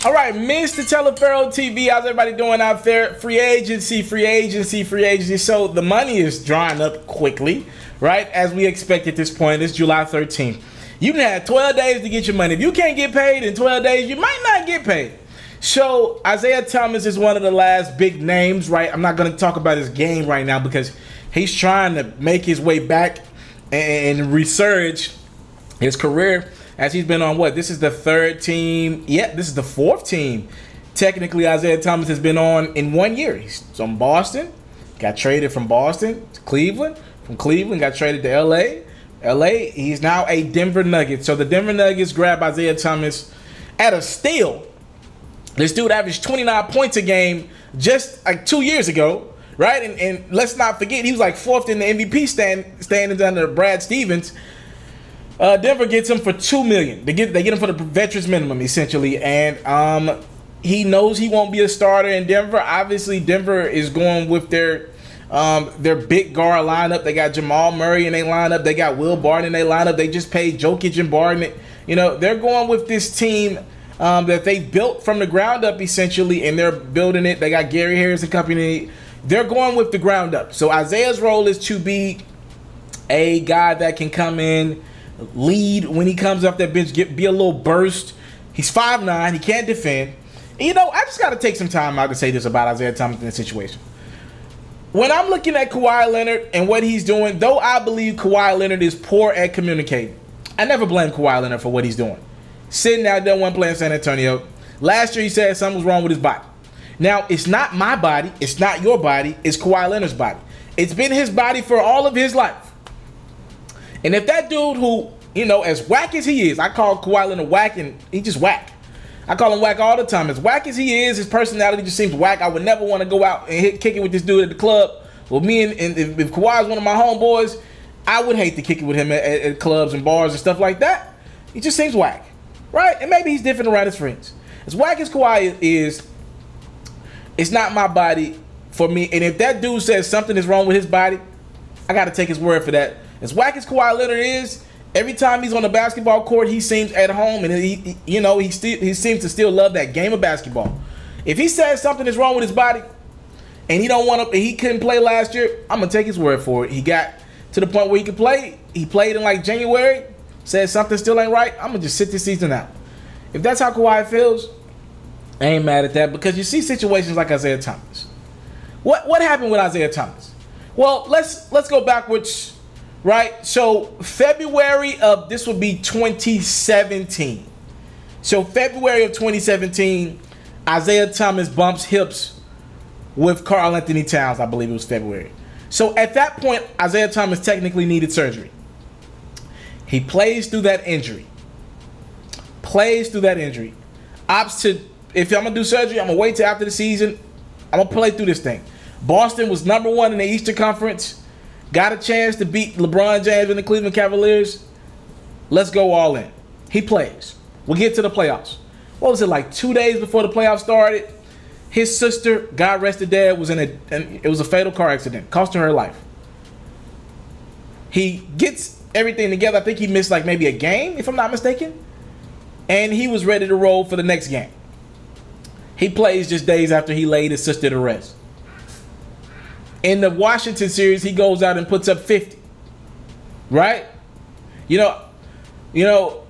All right, Mr. Taliaferro TV, how's everybody doing out there? Free agency. So the money is drying up quickly, right? As we expect at this point, it's July 13th. You've had 12 days to get your money. If you can't get paid in 12 days, you might not get paid. So Isaiah Thomas is one of the last big names, right? I'm not going to talk about his game right now because he's trying to make his way back and resurge his career. As he's been on what? This is the third team. Yeah, this is the fourth team. Technically, Isaiah Thomas has been on in 1 year. He's from Boston. Got traded from Boston to Cleveland. From Cleveland, got traded to L.A. L.A., he's now a Denver Nugget. So the Denver Nuggets grab Isaiah Thomas at a steal. This dude averaged 29 points a game just like 2 years ago, right? And let's not forget, he was like fourth in the MVP standings under Brad Stevens. Denver gets him for $2 million. They get him for the veterans minimum, essentially. And he knows he won't be a starter in Denver. Obviously, Denver is going with their big guard lineup. They got Jamal Murray in their lineup. They got Will Barton in their lineup. They just paid Jokic and Barton. You know, they're going with this team that they built from the ground up, essentially, and they're building it. They got Gary Harris and company. They're going with the ground up. So Isaiah's role is to be a guy that can come in, lead when he comes off that bench, be a little burst. He's 5'9", he can't defend. And, you know, I just got to take some time out to say this about Isaiah Thomas in this situation. When I'm looking at Kawhi Leonard and what he's doing, though I believe Kawhi Leonard is poor at communicating, I never blame Kawhi Leonard for what he's doing. Sitting out there one play in San Antonio. Last year he said something was wrong with his body. Now, it's not my body, it's not your body, it's Kawhi Leonard's body. It's been his body for all of his life. And if that dude who, you know, as whack as he is, I call Kawhi Leonard whack, and he just whack. I call him whack all the time. As whack as he is, his personality just seems whack. I would never want to go out and kick it with this dude at the club. Well, me and if Kawhi is one of my homeboys, I would hate to kick it with him at clubs and bars and stuff like that. He just seems whack, right? And maybe he's different around his friends. As whack as Kawhi is, it's not my body for me. And if that dude says something is wrong with his body, I got to take his word for that. As whack as Kawhi Leonard is, every time he's on the basketball court, he seems at home, and he seems to still love that game of basketball. If he says something is wrong with his body, and he don't want to, he couldn't play last year, I'm gonna take his word for it. He got to the point where he could play. He played in like January. Said something still ain't right. I'm gonna just sit this season out. If that's how Kawhi feels, I ain't mad at that, because you see situations like Isaiah Thomas. What happened with Isaiah Thomas? Well, let's go backwards. Right, so February of this would be 2017. So February of 2017, Isaiah Thomas bumps hips with Karl Anthony Towns. I believe it was February. So at that point, Isaiah Thomas technically needed surgery. He plays through that injury. Opts to, if I'm gonna do surgery, I'm gonna wait till after the season. I'm gonna play through this thing. Boston was #1 in the Eastern Conference. Got a chance to beat LeBron James and the Cleveland Cavaliers. Let's go all in. He plays. We'll get to the playoffs. What was it, like 2 days before the playoffs started? His sister, God rest her dead, was it was a fatal car accident. Cost her her life. He gets everything together. I think he missed like maybe a game, if I'm not mistaken. And he was ready to roll for the next game. He plays just days after he laid his sister to rest. In the Washington series, he goes out and puts up 50. Right? You know,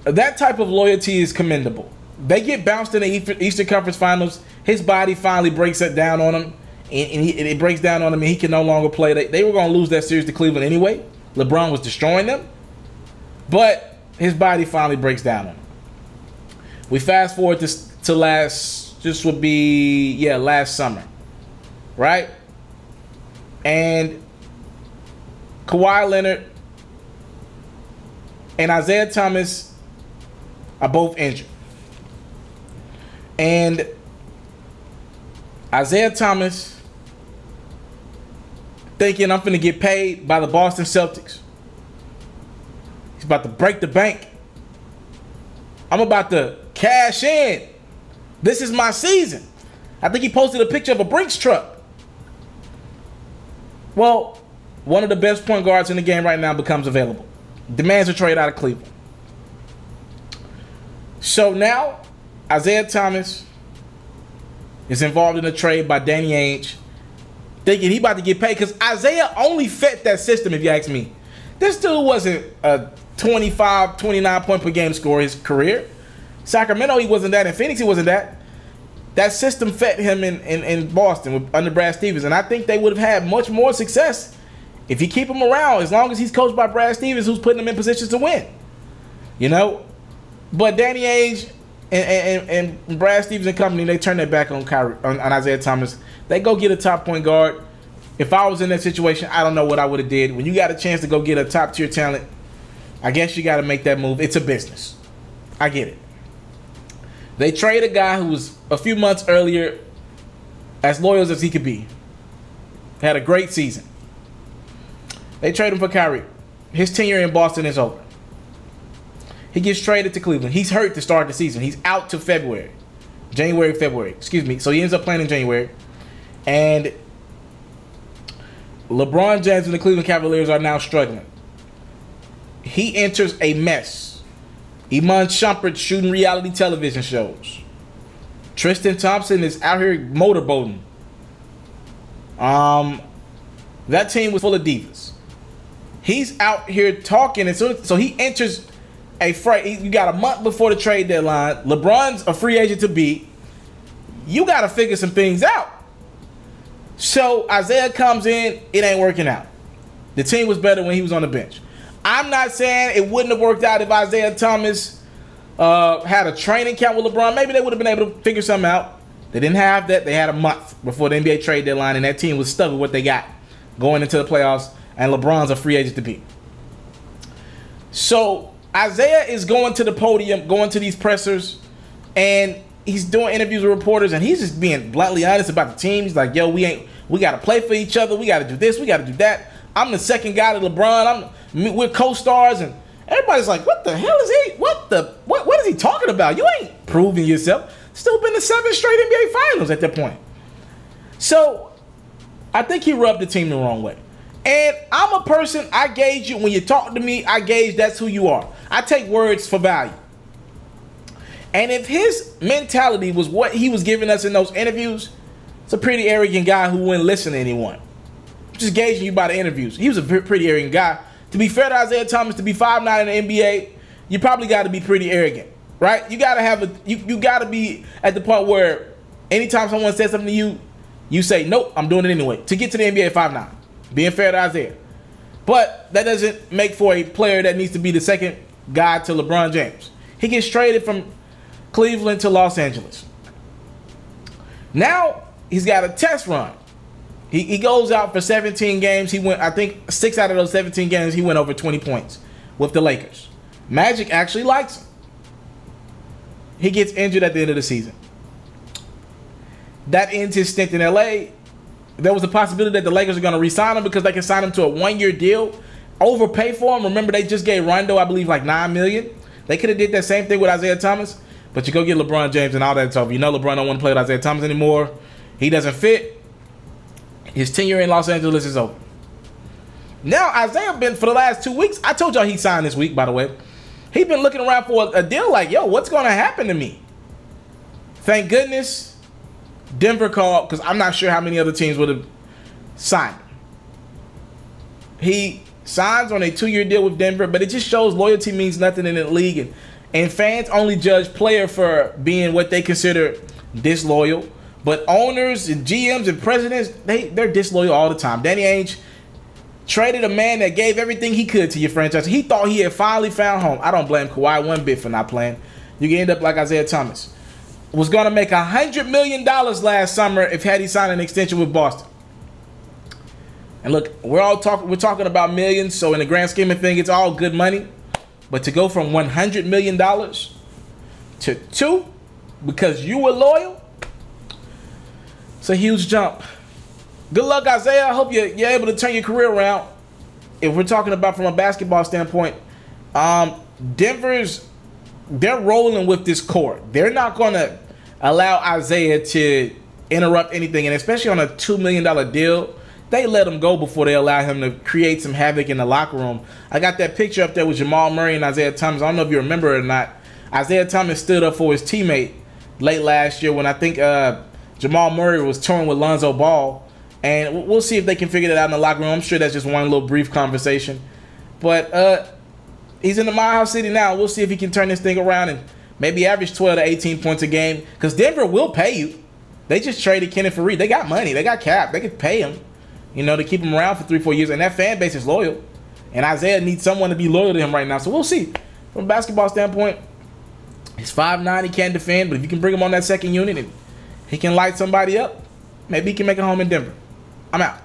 that type of loyalty is commendable. They get bounced in the Eastern Conference Finals. His body finally breaks it down on him. And it breaks down on him, and he can no longer play. They were going to lose that series to Cleveland anyway. LeBron was destroying them. But his body finally breaks down on him. We fast forward to last summer. Right? And Kawhi Leonard and Isaiah Thomas are both injured. And Isaiah Thomas thinking, I'm finna get paid by the Boston Celtics. He's about to break the bank. I'm about to cash in. This is my season. I think he posted a picture of a Brinks truck. Well, one of the best point guards in the game right now becomes available. Demands a trade out of Cleveland. So now Isaiah Thomas is involved in a trade by Danny Ainge, thinking he about to get paid, because Isaiah only fit that system, if you ask me. This dude wasn't a 25, 29 point per game scorer his career. Sacramento, he wasn't that. In Phoenix, he wasn't that. That system fit him in Boston under Brad Stevens, and I think they would have had much more success if you keep him around, as long as he's coached by Brad Stevens, who's putting him in positions to win. You know? But Danny Ainge and Brad Stevens and company, they turn their back on Isaiah Thomas. They go get a top point guard. If I was in that situation, I don't know what I would have did. When you got a chance to go get a top tier talent, I guess you got to make that move. It's a business. I get it. They trade a guy who was a few months earlier as loyal as he could be. Had a great season. They trade him for Kyrie. His tenure in Boston is over. He gets traded to Cleveland. He's hurt to start the season. He's out to February. February. Excuse me. So he ends up playing in January. And LeBron James and the Cleveland Cavaliers are now struggling. He enters a mess. Iman Shumpert shooting reality television shows. Tristan Thompson is out here motorboating. That team was full of divas. He's out here talking, and so he enters a fray. You got a month before the trade deadline. LeBron's a free agent to be. You got to figure some things out. So Isaiah comes in, it ain't working out. The team was better when he was on the bench. I'm not saying it wouldn't have worked out if Isaiah Thomas had a training camp with LeBron. Maybe they would have been able to figure something out. They didn't have that. They had a month before the NBA trade deadline, and that team was stuck with what they got going into the playoffs, and LeBron's a free agent to be. So Isaiah is going to the podium, going to these pressers, and he's doing interviews with reporters, and he's just being bluntly honest about the team. He's like, yo, we got to play for each other. We got to do this. We got to do that. I'm the second guy to LeBron. We're co-stars, and everybody's like, what the hell is he? What is he talking about? You ain't proving yourself. Still been to 7 straight NBA finals at that point. So I think he rubbed the team the wrong way. And I'm a person, I gauge you. When you talk to me, I gauge that's who you are. I take words for value. And if his mentality was what he was giving us in those interviews, it's a pretty arrogant guy who wouldn't listen to anyone. Just gauging you by the interviews. He was a pretty arrogant guy. To be fair to Isaiah Thomas, to be 5'9" in the NBA, you probably got to be pretty arrogant, right? You got to have you got to be at the point where anytime someone says something to you, you say, nope, I'm doing it anyway. To get to the NBA at 5'9", being fair to Isaiah. But that doesn't make for a player that needs to be the second guy to LeBron James. He gets traded from Cleveland to Los Angeles. Now he's got a test run. He goes out for 17 games. He went, I think, 6 out of those 17 games, he went over 20 points with the Lakers. Magic actually likes him. He gets injured at the end of the season. That ends his stint in LA. There was a possibility that the Lakers are going to re-sign him because they can sign him to a 1-year deal, overpay for him. Remember, they just gave Rondo, I believe, like $9 million. They could have did that same thing with Isaiah Thomas, but you go get LeBron James and all that stuff. You know LeBron don't want to play with Isaiah Thomas anymore. He doesn't fit. His tenure in Los Angeles is over. Now, Isaiah been, for the last 2 weeks, I told y'all he signed this week, by the way. He's been looking around for a deal like, yo, what's going to happen to me? Thank goodness Denver called, because I'm not sure how many other teams would have signed him. He signs on a 2-year deal with Denver, but it just shows loyalty means nothing in the league. And fans only judge player for being what they consider disloyal. But owners and GMs and presidents, they're disloyal all the time. Danny Ainge traded a man that gave everything he could to your franchise. He thought he had finally found home. I don't blame Kawhi one bit for not playing. You can end up like Isaiah Thomas. Was going to make $100 million last summer if had he signed an extension with Boston. And look, we're talking about millions, so in the grand scheme of things, it's all good money. But to go from $100 million to $2 million because you were loyal, it's a huge jump. Good luck, Isaiah. I hope you're able to turn your career around. If we're talking about from a basketball standpoint, they're rolling with this core. They're not going to allow Isaiah to interrupt anything, and especially on a $2 million deal, they let him go before they allow him to create some havoc in the locker room. I got that picture up there with Jamal Murray and Isaiah Thomas. I don't know if you remember it or not. Isaiah Thomas stood up for his teammate late last year when I think Jamal Murray was touring with Lonzo Ball. And we'll see if they can figure that out in the locker room. I'm sure that's just one little brief conversation. But he's in the Mile High City now. We'll see if he can turn this thing around and maybe average 12 to 18 points a game. Because Denver will pay you. They just traded Kenneth Faried. They got money. They got cap. They could pay him, you know, to keep him around for 3-4 years. And that fan base is loyal. And Isaiah needs someone to be loyal to him right now. So we'll see. From a basketball standpoint, he's 5'9". He can't defend. But if you can bring him on that second unit and he can light somebody up, maybe he can make it home in Denver. I'm out.